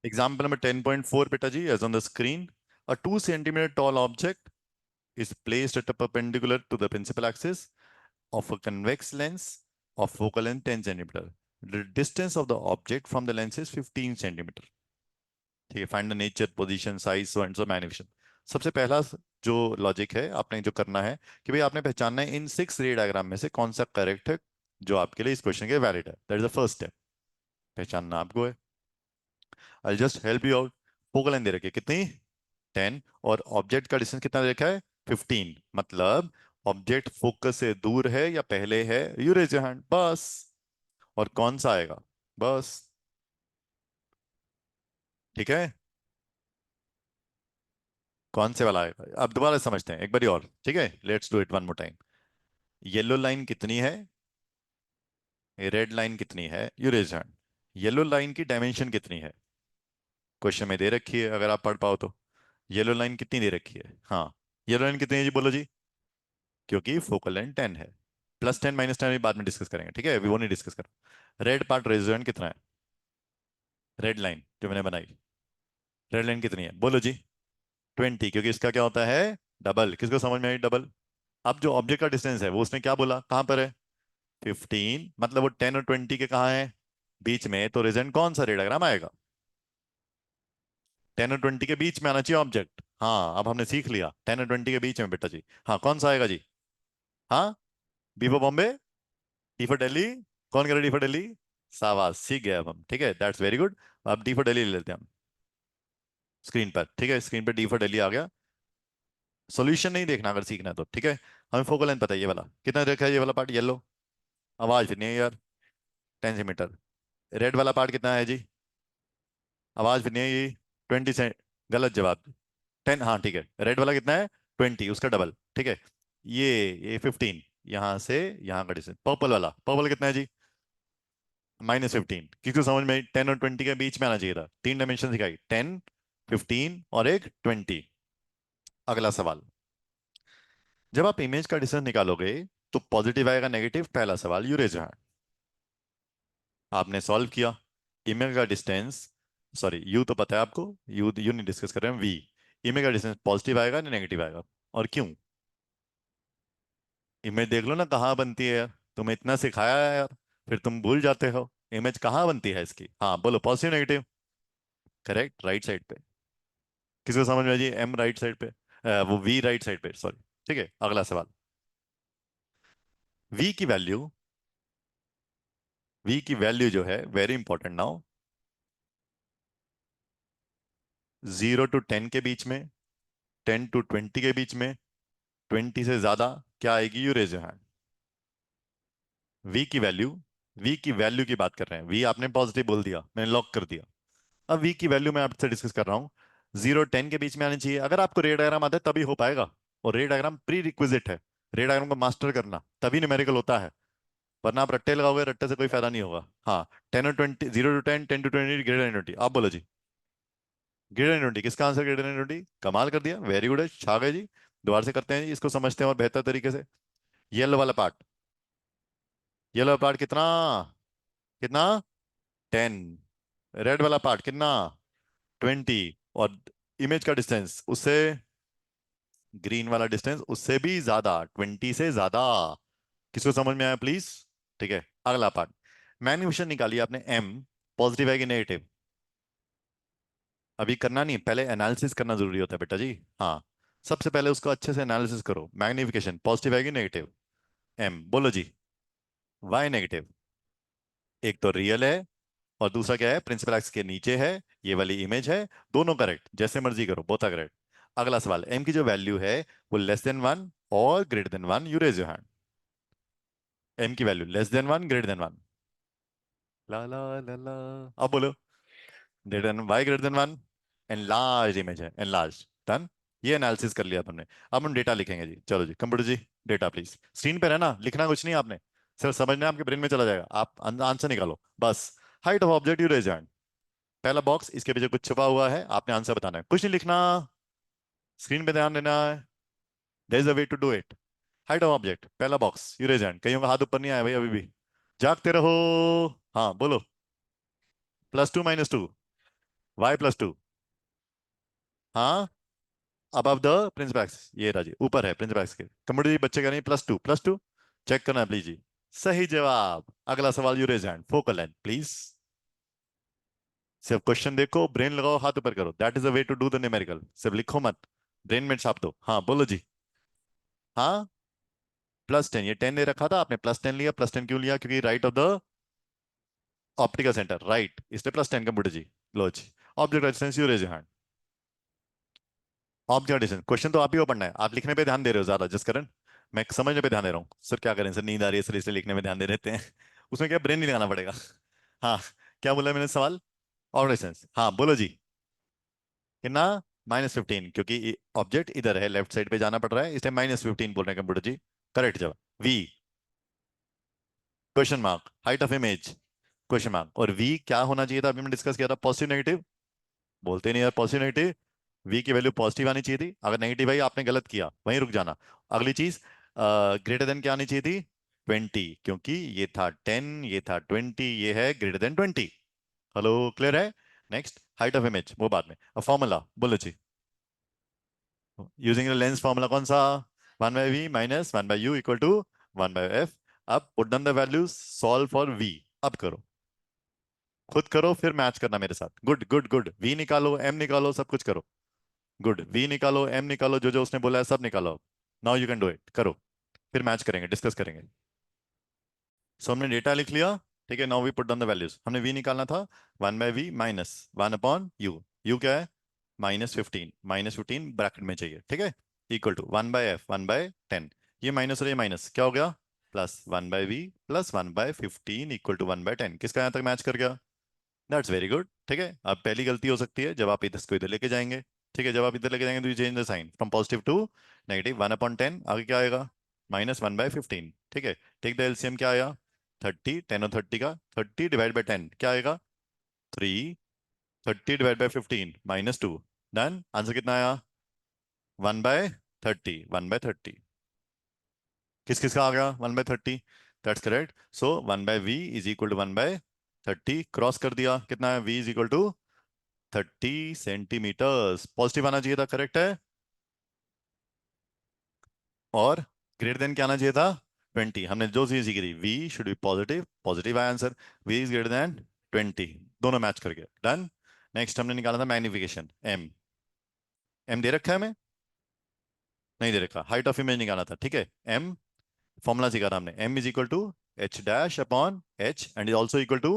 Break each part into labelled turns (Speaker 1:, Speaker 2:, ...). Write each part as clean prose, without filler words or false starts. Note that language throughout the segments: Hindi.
Speaker 1: Example number 10.4, beta ji, as on the screen. A 2 centimeter tall object is placed at a perpendicular to the principal axis of a convex lens of focal length 10 centimeter. The distance of the object from the lens is 15 centimeter. ठीक है, find the nature, position, size, so and so, magnification. सबसे पहला जो लॉजिक है आपने जो करना है कि भाई आपने पहचानना है इन 6 रे डायग्राम में से कौन सा करेक्ट है जो आपके लिए इस क्वेश्चन के वैलिड है। That is the first step, पहचानना आपको है। I just help you out. Focal length दे रखी है कितनी, 10, और ऑब्जेक्ट का डिस्टेंस कितना दे रखा है, 15। मतलब ऑब्जेक्ट फोकस से दूर है या पहले है, यू रेज योर हैंड बस। और कौन सा आएगा, बस। ठीक है, कौन से वाला आएगा अब दोबारा समझते हैं एक बारी और। ठीक है, let's do it one more time. Yellow line कितनी है, रेड लाइन कितनी है, you raise hand. Yellow line की डायमेंशन कितनी है, क्वेश्चन में दे रखी है अगर आप पढ़ पाओ तो। येलो लाइन कितनी दे रखी है, हाँ। येलो लाइन कितनी है जी, बोलो जी। क्योंकि फोकल लेंथ 10 है। +10 -10 भी बाद में डिस्कस करेंगे, ठीक है, अभी वो नहीं डिस्कस कर। रेड पार्ट रेजिस्टेंस कितना है, रेड लाइन जो मैंने बनाई, रेड लाइन कितनी है बोलो जी। 20, क्योंकि इसका क्या होता है, डबल। किसको समझ में आई, डबल। अब जो ऑब्जेक्ट का डिस्टेंस है वो उसने क्या बोला, कहां पर है, 15, मतलब वो 10 और 20 के कहाँ है, बीच में। तो रिजल्ट कौन सा रेडाग्राम आएगा, 10 और 20 के बीच में आना चाहिए ऑब्जेक्ट। हाँ, अब हमने सीख लिया 10 और 20 के बीच में बेटा जी। हाँ, कौन सा आएगा जी, हाँ। B for Bombay, D for Delhi. कौन कह रहा डी फॉर दिल्ली, शाबाश, सीख गए अब हम। ठीक है, दैट्स वेरी गुड। अब डी फॉर दिल्ली ले लेते हैं हम स्क्रीन पर। ठीक है, स्क्रीन पर डी फॉर दिल्ली आ गया। सॉल्यूशन नहीं देखना अगर सीखना है तो, ठीक है। हमें फोकल लेंथ पता है, ये वाला कितना देखा है, ये वाला पार्ट येलो। आवाज फिर नहीं है यार, 10 सेंटीमीटर। रेड वाला पार्ट कितना है जी, आवाज फिर नहीं है ये, 20 से। गलत जवाब, 10, हाँ ठीक है। रेड वाला कितना है, 20, उसका डबल। ठीक है, ये 15, यहाँ से यहाँ का डिस्टेंस। पर्पल वाला, पर्पल कितना है जी, -15। किसको समझ में, 10 और 20 के बीच में आना चाहिए था। 3 डायमेंशन दिखाई, 10, 15 और एक 20। अगला सवाल, जब आप इमेज का डिस्टेंस निकालोगे तो पॉजिटिव आएगा नेगेटिव, पहला सवाल, यू रेज योर हैंड। आपने सॉल्व किया, इमेज का डिस्टेंस, सॉरी यू तो पता है आपको, यू यू नहीं डिस्कस कर रहे हैं, वी। इमेज का डिस्टेंस पॉजिटिव आएगा या नेगेटिव आएगा, और क्यों। इमेज देख लो ना कहाँ बनती है यार, तुम्हें इतना सिखाया है यार, फिर तुम भूल जाते हो। इमेज कहाँ बनती है इसकी, हाँ बोलो, positive negative. Correct, right side पे। किसको समझ में आ जी, एम राइट साइड पे, वो वी राइट साइड पे, सॉरी। ठीक है, अगला सवाल। वी की वैल्यू, वी की वैल्यू जो है वेरी इंपॉर्टेंट नाउ, 0 to 10 के बीच में, 10 to 20 के बीच में, 20 से ज्यादा क्या आएगी, you raise your hand. V की वैल्यू, वी की वैल्यू की बात कर रहे हैं। वी आपने पॉजिटिव बोल दिया, मैंने लॉक कर दिया। अब वी की वैल्यू मैं आपसे डिस्कस कर रहा हूँ, 0 10 के बीच में आनी चाहिए। अगर आपको रे डायग्राम आता है तभी हो पाएगा, और रे डायग्राम प्री रिक्विजिट है। रे डायग्राम को मास्टर करना तभी न्यूमेरिकल होता है, वरना आप रट्टे लगाओगे, रट्टे से कोई फायदा नहीं होगा। हाँ, 10 और 20, 0 to 10, 10 to 20, ग्रेटर 20, आप बोलो जी। ग्रेटर 20, किसका आंसर ग्रेटर 20, कमाल कर दिया, वेरी गुड है, छा गए जी। दोबारा से करते हैं जी, इसको समझते हैं और बेहतर तरीके से। येलो वाला पार्ट, येलो वाला पार्ट कितना, कितना, 10। रेड वाला पार्ट कितना, 20। और इमेज का डिस्टेंस उससे, ग्रीन वाला डिस्टेंस उससे भी ज्यादा, 20 से ज्यादा। किसको समझ में आया प्लीज। ठीक है, अगला पार्ट। मैग्निफिकेशन निकालिए आपने, एम पॉजिटिव है कि नेगेटिव, अभी करना नहीं, पहले एनालिसिस करना जरूरी होता है बेटा जी। हाँ, सबसे पहले उसको अच्छे से एनालिसिस करो, मैग्निफिकेशन पॉजिटिव है कि नेगेटिव, एम बोलो जी। वाई नेगेटिव, एक तो रियल है, और दूसरा क्या है, प्रिंसिपल एक्स के नीचे है, ये वाली इमेज है। दोनों करेक्ट, जैसे मर्जी करो, बोथ आर करेक्ट। अगला सवाल, एम की जो वैल्यू है वो <<1 और <<1, you raise your hand. M की वैल्यू <<1, <<1। ला ला ला ला, अब बोलो, y <<1, एनलार्ज इमेज है, एनलार्ज, डन। ये एनालिसिस कर लिया तुमने। अब हम डेटा लिखेंगे जी, चलो जी कंप्यूटर जी, डेटा प्लीज। स्क्रीन पे रहना, लिखना कुछ नहीं आपने, सिर्फ समझना, आपके ब्रेन में चला जाएगा, आप आंसर निकालो बस। Height of object, you raise hand. पहला बॉक्स, इसके पीछे कुछ छुपा हुआ है, आपने आंसर बताना है, कुछ नहीं लिखना, स्क्रीन पे ध्यान देना है। There is a way to do it. Height of object, पहला बॉक्स, यू रेज हैंड। कईयों का हाथ ऊपर नहीं आया भाई अभी भी, जागते रहो। हाँ बोलो, +2 - 2, y+2। हाँ, अबव द प्रिंसिपल एक्सिस, ये रहा जी, ऊपर है प्रिंसिपल एक्सिस के। कंप्यूटर जी बच्चे कह रहे हैं +2 चेक करना है प्लीज जी। सही जवाब। अगला सवाल, you raise hand, focal length please. सिर्फ क्वेश्चन देखो, ब्रेन लगाओ, हाथ ऊपर करो, that is the way to do the numerical. सिर्फ लिखो मत, ब्रेन में छाप दो। हाँ बोलो जी। हाँ, +10, ये 10 दे रखा था, आपने +10 लिया। +10 क्यों लिया? क्योंकि right of the optical centre, right, इसलिए +10 कंप्यूटर जी। लो जी, object resistance, you raise hand. Object resistance question तो आप ही को पढ़ना है, आप लिखने पे ध्यान दे रहे हो ज्यादा जसकरण। मैं समझने पे ध्यान दे रहा हूँ सर। क्या करें सर, नींद आ रही है सर, इसलिए लिखने में ध्यान दे देते हैं। उसमें क्या, ब्रेन नहीं लगाना पड़ेगा। हाँ, क्या बोला मैंने सवाल? ऑब्जेक्ट रेजिस्टेंस, हाँ बोलो जी। कितना? -15, क्योंकि ऑब्जेक्ट इधर है, लेफ्ट साइड पे जाना पड़ रहा है, इसलिए -15 बोल रहे हैं कंप्यूटर जी। करेक्ट जवाब v. Question mark, height of image, question mark. और वी क्या होना चाहिए था? अभी मैंने डिस्कस किया था, पॉजिटिव नेगेटिव। बोलते नहीं यार, पॉजिटिव नेगेटिव। वी की वैल्यू पॉजिटिव आनी चाहिए थी। अगर नेगेटिव आई आपने गलत किया, वहीं रुक जाना। अगली चीज, ग्रेटर देन क्या आनी चाहिए थी? 20, क्योंकि ये था 10, ये था 20, ये है ग्रेटर देन 20। हेलो, क्लियर है? नेक्स्ट, हाइट ऑफ इमेज, वो बाद में। अब फॉर्मूला बोलो जी। यूजिंग लेंस फॉर्मूला कौन सा? 1/v minus 1/u equal to 1/f। अब put down the values, solve for v। अब करो, खुद करो, फिर मैच करना मेरे साथ। गुड गुड गुड, v निकालो, m निकालो, सब कुछ करो। गुड, v निकालो, m निकालो, जो जो उसने बोला है सब निकालो। Now you can do it, करो, फिर मैच करेंगे, डिस्कस करेंगे। सो हमने डेटा लिख लिया, ठीक है। Now we put down the values. हमने v निकालना था, 1/v माइनस 1/u। u क्या है? -15, -15 ब्रैकेट में चाहिए, ठीक है। Equal to 1/f 1/10। ये माइनस और ये माइनस क्या हो गया? +1/v plus 1/15 equal to 1/10। किसका यहाँ तक मैच कर गया? दैट्स वेरी गुड, ठीक है। अब पहली गलती हो सकती है जब आप इधर इसको इधर लेके जाएंगे, ठीक है। जब आप इधर लेके जाएंगे तो you change the sign from positive to negative. 1/10, आगे क्या आएगा? -1/15, ठीक है। टेक द एलसीएम, क्या आया? 30, 10 और 30 का 30 डिवाइड बाई 10 क्या आएगा? 3। 30 डिवाइड बाई 15 -2। डन, आंसर कितना आया? 1/30, 1/30। किस किस का आ गया 1/30? That's correct. So 1/v is equal to 1/30, cross कर दिया, कितना है? v is equal to 30 centimetres. Positive आना चाहिए था, करेक्ट है। और ग्रेटर देन क्या आना चाहिए था? 20। हमने जो चीज सीखी थी, v should be positive, positive आया answer. v is greater than 20, दोनों मैच कर गए। डन। नेक्स्ट हमने निकाला था मैग्निफिकेशन, m। m दे रखा है हमें? नहीं दे रखा। हाइट ऑफ इमेज निकालना था, ठीक है। m फॉर्मूला सीखा था हमने, m is equal to h dash upon h and is also equal to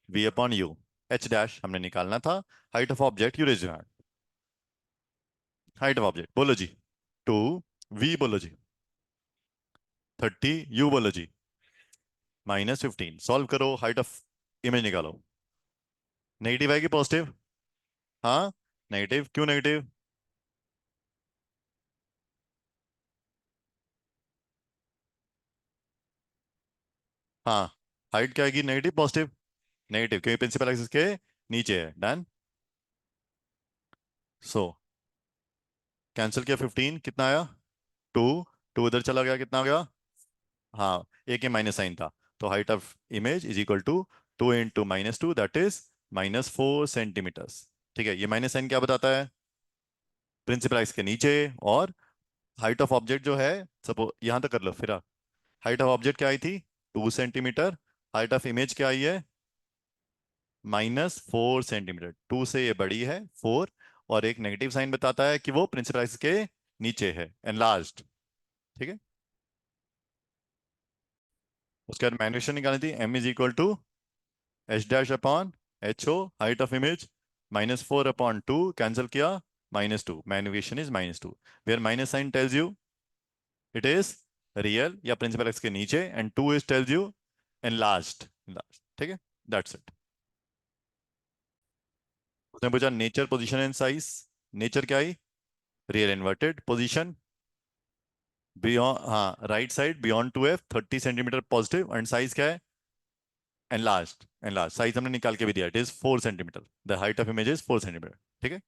Speaker 1: v upon u। h dash हमने निकालना था। Height of object, you raise your hand. Height of object बोलो जी। 2, v बोलो जी। 30, u बोलो जी। -15, सॉल्व करो, हाइट ऑफ इमेज निकालो। नेगेटिव है कि पॉजिटिव? हाँ, नेगेटिव। क्यों नेगेटिव? हाँ, हाइट क्या आएगी? Negative positive? नेगेटिव, क्योंकि प्रिंसिपल एक्सिस के नीचे है। डन। सो कैंसिल किया, 15 कितना आया? 2। 2 इधर चला गया, कितना आ गया? हाँ, एक ही माइनस साइन था। तो height of image is equal to 2 into -2, that is -4 centimetres. ठीक है, ये माइनस साइन क्या बताता है? प्रिंसिपल एक्सिस के नीचे। और हाइट ऑफ ऑब्जेक्ट जो है, सपोज यहां तक कर लो फिर। हाइट ऑफ ऑब्जेक्ट क्या आई थी? 2 सेंटीमीटर। हाइट ऑफ इमेज क्या आई है? -4 सेंटीमीटर। 2 से ये बड़ी है 4। और एक नेगेटिव साइन बताता है कि वो प्रिंसिपल एक्सिस के नीचे है, एनलार्ज्ड। ठीक है। उसके बाद मैग्निफिकेशन निकालनी थी, m is equal to h dash upon h o। Height of image -4/2, cancel किया, -2। Magnification is -2, where minus sign tells you it is real या प्रिंसिपल एक्स के नीचे, and 2 is tells you enlarged. ठीक है, दैट्स इट। उसने पूछा nature, position and size. Nature क्या है? रियल इन्वर्टेड पोजीशन बियॉन्ड, हाँ right side beyond 2f, 30 centimetre positive. And size क्या है? एनलार्ज्ड। एनलार्ज साइज हमने निकाल के भी दिया, it is 4 centimetre. The height of image is 4 centimetre. ठीक है।